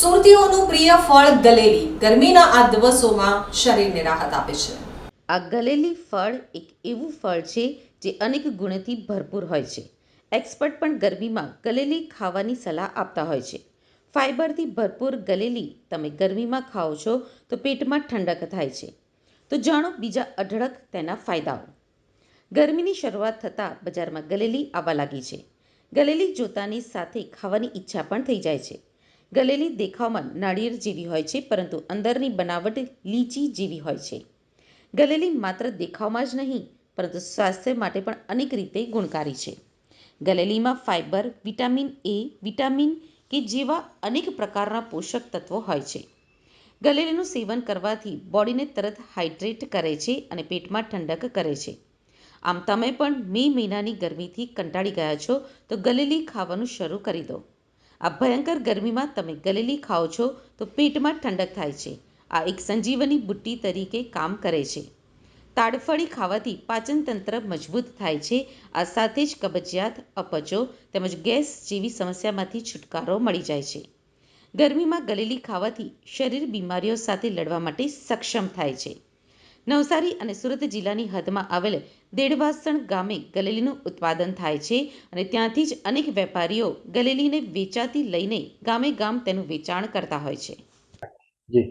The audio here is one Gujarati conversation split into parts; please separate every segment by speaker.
Speaker 1: સુરતીઓનું પ્રિય ફળ ગલેલી ગરમીના આ દિવસોમાં શરીરને રાહત આપે છે।
Speaker 2: આ ગલેલી ફળ એક એવું ફળ છે જે અનેક ગુણોથી ભરપૂર હોય છે। એક્સપર્ટ પણ ગરમીમાં ગલેલી ખાવાની સલાહ આપતા હોય છે। ફાઇબરથી ભરપૂર ગલેલી તમે ગરમીમાં ખાઓ છો તો પેટમાં ઠંડક થાય છે। તો જાણો બીજા અઢળક તેના ફાયદાઓ। ગરમીની શરૂઆત થતાં બજારમાં ગલેલી આવવા લાગી છે। ગલેલી જોતાની સાથે ખાવાની ઈચ્છા પણ થઈ જાય છે। ગલેલી દેખાવમાં નાળિયેર જેવી હોય છે, પરંતુ અંદરની બનાવટ લીચી જેવી હોય છે। ગલેલી માત્ર દેખાવમાં જ નહીં, પરંતુ સ્વાસ્થ્ય માટે પણ અનેક રીતે ગુણકારી છે। ગલેલીમાં ફાઇબર, વિટામિન એ, વિટામિન કે જેવા અનેક પ્રકારના પોષક તત્વો હોય છે। ગલેલીનું સેવન કરવાથી બોડીને તરત હાઇડ્રેટ કરે છે અને પેટમાં ઠંડક કરે છે। આમ તમે પણ મે મહિનાની ગરમીથી કંટાળી ગયા છો તો ગલેલી ખાવાનું શરૂ કરી દો। આ ભયંકર ગરમીમાં તમે ગલેલી ખાઓ છો તો પેટમાં ઠંડક થાય છે। આ એક સંજીવની બુટ્ટી તરીકે કામ કરે છે। તાડફળી ખાવાથી પાચન તંત્ર મજબૂત થાય છે। આ સાથે જ કબજિયાત, અપચો તેમજ ગેસ જેવી સમસ્યામાંથી છુટકારો મળી જાય છે। ગરમીમાં ગલેલી ખાવાથી શરીર બીમારીઓ સાથે લડવા માટે સક્ષમ થાય છે। નવસારી અને સુરત જિલ્લાની હદમાં આવેલ દેડવાસણ ગામે ગલેલીનું ઉત્પાદન થાય છે અને ત્યાંથી જ અનેક વેપારીઓ ગલેલીને વેચાતી લઈને ગામે ગામ તેનું વેચાણ કરતા હોય છે।
Speaker 3: જી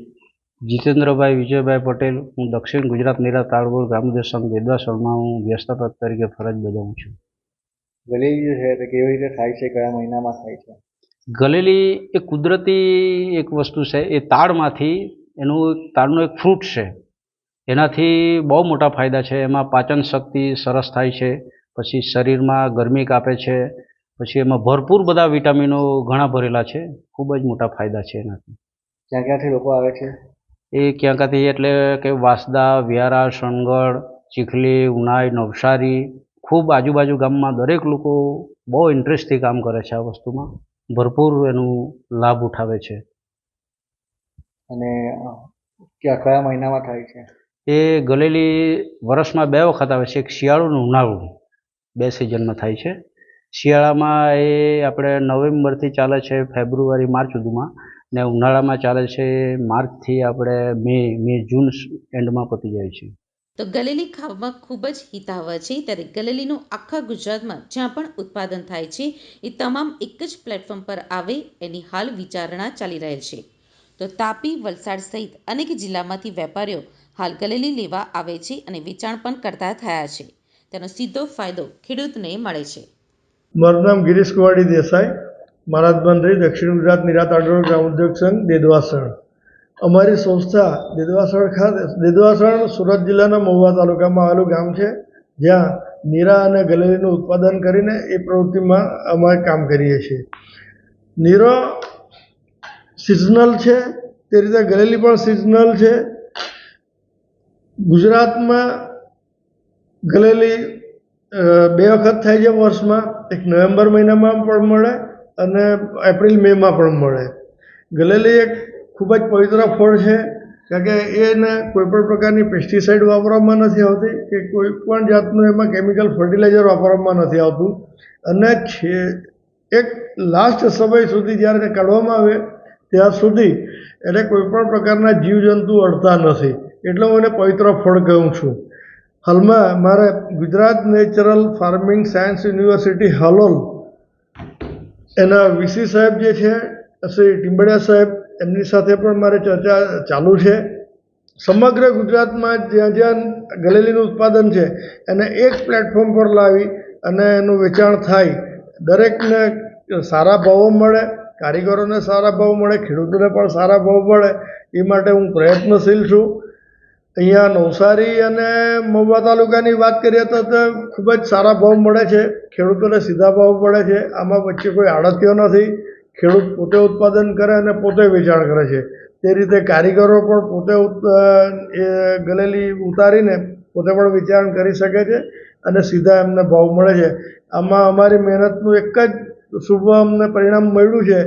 Speaker 3: જીતેન્દ્રભાઈ વિજયભાઈ પટેલ, હું દક્ષિણ ગુજરાત નીરા તાળગોળ ગ્રામોદય સંઘ દેડવાસણમાં હું વ્યવસ્થાપક તરીકે ફરજ બજાવું છું।
Speaker 4: ગલેલી જે છે તે કેવી રીતે થાય છે, કયા મહિનામાં થાય છે?
Speaker 3: ગલેલી એ કુદરતી એક વસ્તુ છે। એ તાડમાંથી તાડનું એક ફ્રૂટ છે, એનાથી બહુ મોટા ફાયદા છે। એમાં પાચન શક્તિ સરસ થાય છે, પછી શરીરમાં ગરમી કાપે છે, પછી એમાં ભરપૂર બધા વિટામિનો ઘણા ભરેલા છે। ખૂબ જ મોટા ફાયદા છે એનાથી।
Speaker 4: ક્યાં ક્યાંથી લોકો આવે છે?
Speaker 3: એ ક્યાં ક્યાંથી એટલે કે વાંસદા, વ્યારા, સોનગઢ, ચીખલી, ઉનાઈ, નવસારી, ખૂબ આજુબાજુ ગામમાં દરેક લોકો બહુ ઇન્ટરેસ્ટથી કામ કરે છે। આ વસ્તુમાં ભરપૂર એનું લાભ ઉઠાવે છે।
Speaker 4: અને કયા મહિનામાં થાય છે?
Speaker 3: એ ગલેલી વર્ષમાં 2 વખત આવે છે, એક શિયાળું અને ઉનાળું, 2 સિઝનમાં થાય છે। શિયાળામાં એ આપણે નવેમ્બરથી ચાલે છે ફેબ્રુઆરી માર્ચ સુધીમાં, ને ઉનાળામાં ચાલે છે માર્ચથી આપણે મે જૂન એન્ડમાં પતી જાય છે।
Speaker 2: તો ગલેલી ખાવામાં ખૂબ જ હિતાવહ છે, ત્યારે ગલેલીનું આખા ગુજરાતમાં જ્યાં પણ ઉત્પાદન થાય છે એ તમામ એક જ પ્લેટફોર્મ પર આવે એની હાલ વિચારણા ચાલી રહેલ છે। તો તાપી, વલસાડ સહિત અનેક જિલ્લામાંથી વેપારીઓ હાલ ગલેલી લેવા આવે છે અને વેચાણ પણ કરતા થયા છે। તેનો સીધો ફાયદો ખેડૂતને મળે છે।
Speaker 5: મારું નામ ગિરીશ કુવાડી દેસાઈ, મહારાજમંત્રી, દક્ષિણ ગુજરાત નીરા તાળગોળ ગ્રામોદ્યોગ સંઘ દેડવાસણ। અમારી સંસ્થા દેડવાસણ સુરત જિલ્લાના મહુવા તાલુકામાં આવેલું ગામ છે, જ્યાં નીરા અને ગલેલીનું ઉત્પાદન કરીને એ પ્રવૃત્તિમાં અમે કામ કરીએ છીએ। નીરો સિઝનલ છે, તે રીતે ગલેલી પણ સિઝનલ છે। ગુજરાતમાં ગલેલી 2 વખત થાય છે વર્ષમાં, એક નવેમ્બર મહિનામાં પણ મળે અને એપ્રિલ મેમાં પણ મળે। ગલેલી એક ખૂબ જ પવિત્ર ફળ છે, કારણ કે એને કોઈપણ પ્રકારની પેસ્ટિસાઇડ વાપરવામાં નથી આવતી કે કોઈ પણ જાતનું એમાં કેમિકલ ફર્ટિલાઇઝર વાપરવામાં નથી આવતું, અને એક લાસ્ટ સમય સુધી જ્યારે એને કાઢવામાં આવે ત્યાં સુધી એને કોઈપણ પ્રકારના જીવજંતુ અડતા નથી, એટલે હું એને પવિત્ર ફળ કહું છું। હાલમાં મારે Gujarat natural farming science university Halol એના વીસી સાહેબ જે છે શ્રી ટીમ્બડિયા સાહેબ, એમની સાથે પણ મારે ચર્ચા ચાલુ છે। સમગ્ર ગુજરાતમાં જ્યાં જ્યાં ગલેલીનું ઉત્પાદન છે એને એક પ્લેટફોર્મ પર લાવી અને એનું વેચાણ થાય, દરેકને સારા ભાવો મળે, કારીગરોને સારા ભાવ મળે, ખેડૂતોને પણ સારા ભાવ મળે, એ માટે હું પ્રયત્નશીલ છું। અહીંયા નવસારી અને મહુવા તાલુકાની વાત કરીએ તો ખૂબ જ સારા ભાવ મળે છે, ખેડૂતોને સીધા ભાવ મળે છે। આમાં વચ્ચે કોઈ આડતીઓ નથી, ખેડૂત પોતે ઉત્પાદન કરે અને પોતે વેચાણ કરે છે। તે રીતે કારીગરો પણ પોતે ગલેલી ઉતારીને પોતે પણ વેચાણ કરી શકે છે અને સીધા એમને ભાવ મળે છે। આમાં અમારી મહેનતનું એક જ શુભ અમને પરિણામ મળ્યું છે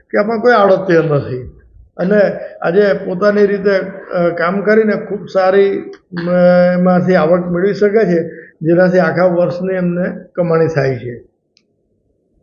Speaker 5: કે આમાં કોઈ આડતીઓ નથી, અને આજે પોતાની રીતે કામ કરીને ખૂબ સારી એમાંથી આવક મેળવી શકે છે, જેનાથી આખા વર્ષની એમને કમાણી થાય છે।